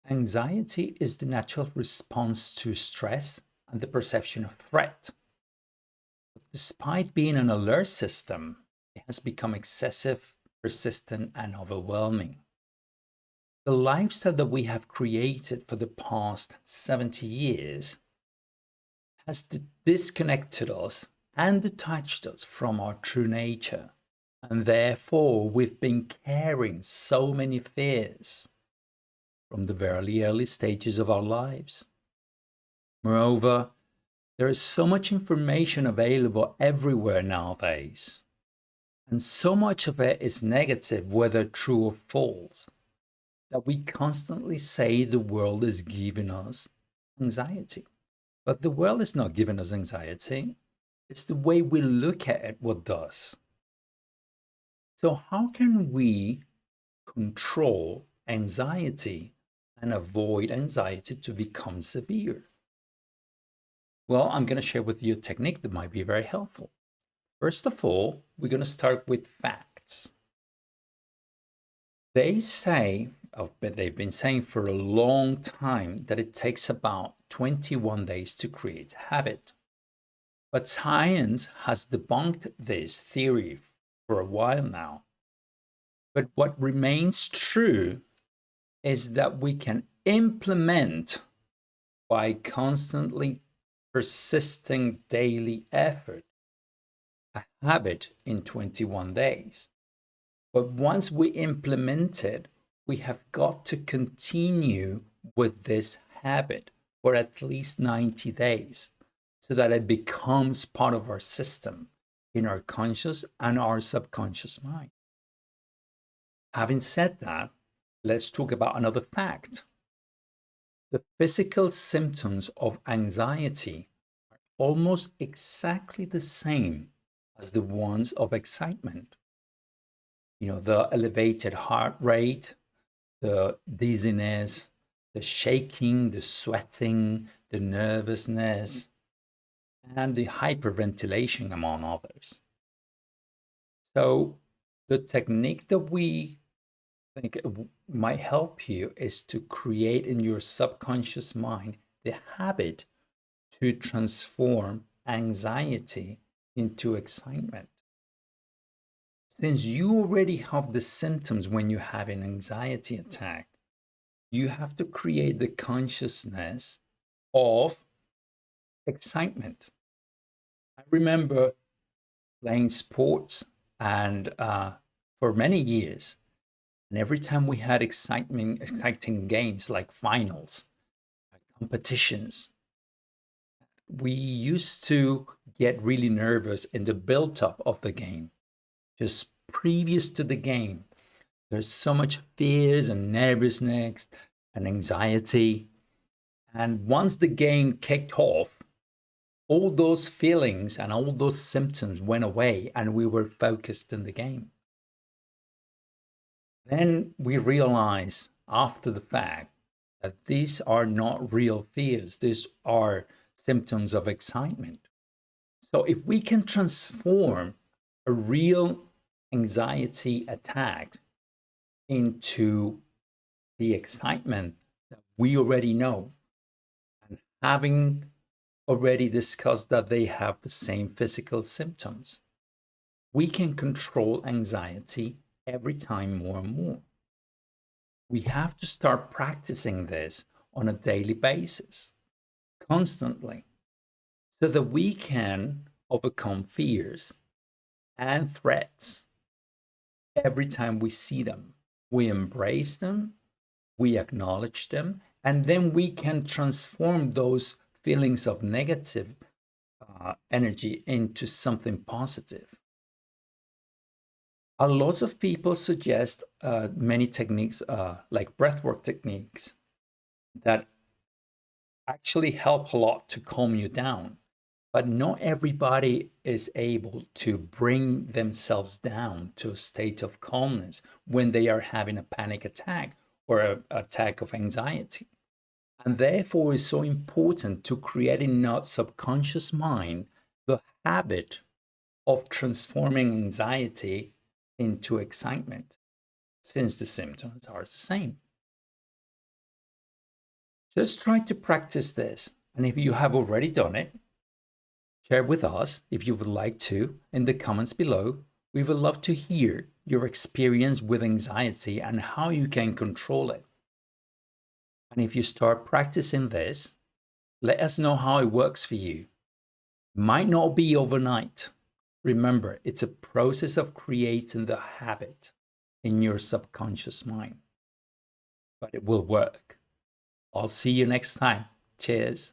Anxiety is the natural response to stress and the perception of threat. Despite being an alert system, it has become excessive, persistent, and overwhelming. The lifestyle that we have created for the past 70 years has disconnected us and detached us from our true nature. And therefore, we've been carrying so many fears from the very early stages of our lives. Moreover, there is so much information available everywhere nowadays, and so much of it is negative, whether true or false, that we constantly say the world is giving us anxiety. But the world is not giving us anxiety. It's the way we look at it what does. So, how can we control anxiety and avoid anxiety to become severe? Well, I'm going to share with you a technique that might be very helpful. First of all, we're going to start with facts. They say, but they've been saying for a long time, that it takes about 21 days to create a habit. But science has debunked this theory for a while now. But what remains true is that we can implement by constantly persisting daily effort a habit in 21 days. But once we implement it, we have got to continue with this habit for at least 90 days so that it becomes part of our system in our conscious and our subconscious mind. Having said that, let's talk about another fact. The physical symptoms of anxiety are almost exactly the same as the ones of excitement. The elevated heart rate, the dizziness, the shaking, the sweating, the nervousness, and the hyperventilation, among others. So, the technique that we think might help you is to create in your subconscious mind the habit to transform anxiety into excitement. Since you already have the symptoms when you have an anxiety attack, you have to create the consciousness of excitement. I remember playing sports and for many years, and every time we had exciting games like finals, competitions, we used to get really nervous in the build-up of the game, just previous to the game. There's so much fears and nervousness and anxiety. And once the game kicked off, all those feelings and all those symptoms went away and we were focused in the game. Then we realized after the fact that these are not real fears, these are symptoms of excitement. So if we can transform a real anxiety attack into the excitement that we already know, and having already discussed that they have the same physical symptoms, we can control anxiety every time more and more. We have to start practicing this on a daily basis, constantly, so that we can overcome fears and threats every time we see them. We embrace them, we acknowledge them, and then we can transform those feelings of negative energy into something positive. A lot of people suggest many techniques like breathwork techniques that actually help a lot to calm you down. But not everybody is able to bring themselves down to a state of calmness when they are having a panic attack or an attack of anxiety. And therefore, it's so important to create in our subconscious mind the habit of transforming anxiety into excitement, since the symptoms are the same. Just try to practice this. And if you have already done it, share with us if you would like to in the comments below. We would love to hear your experience with anxiety and how you can control it. And if you start practicing this, let us know how it works for you. It might not be overnight. Remember, it's a process of creating the habit in your subconscious mind. But it will work. I'll see you next time. Cheers.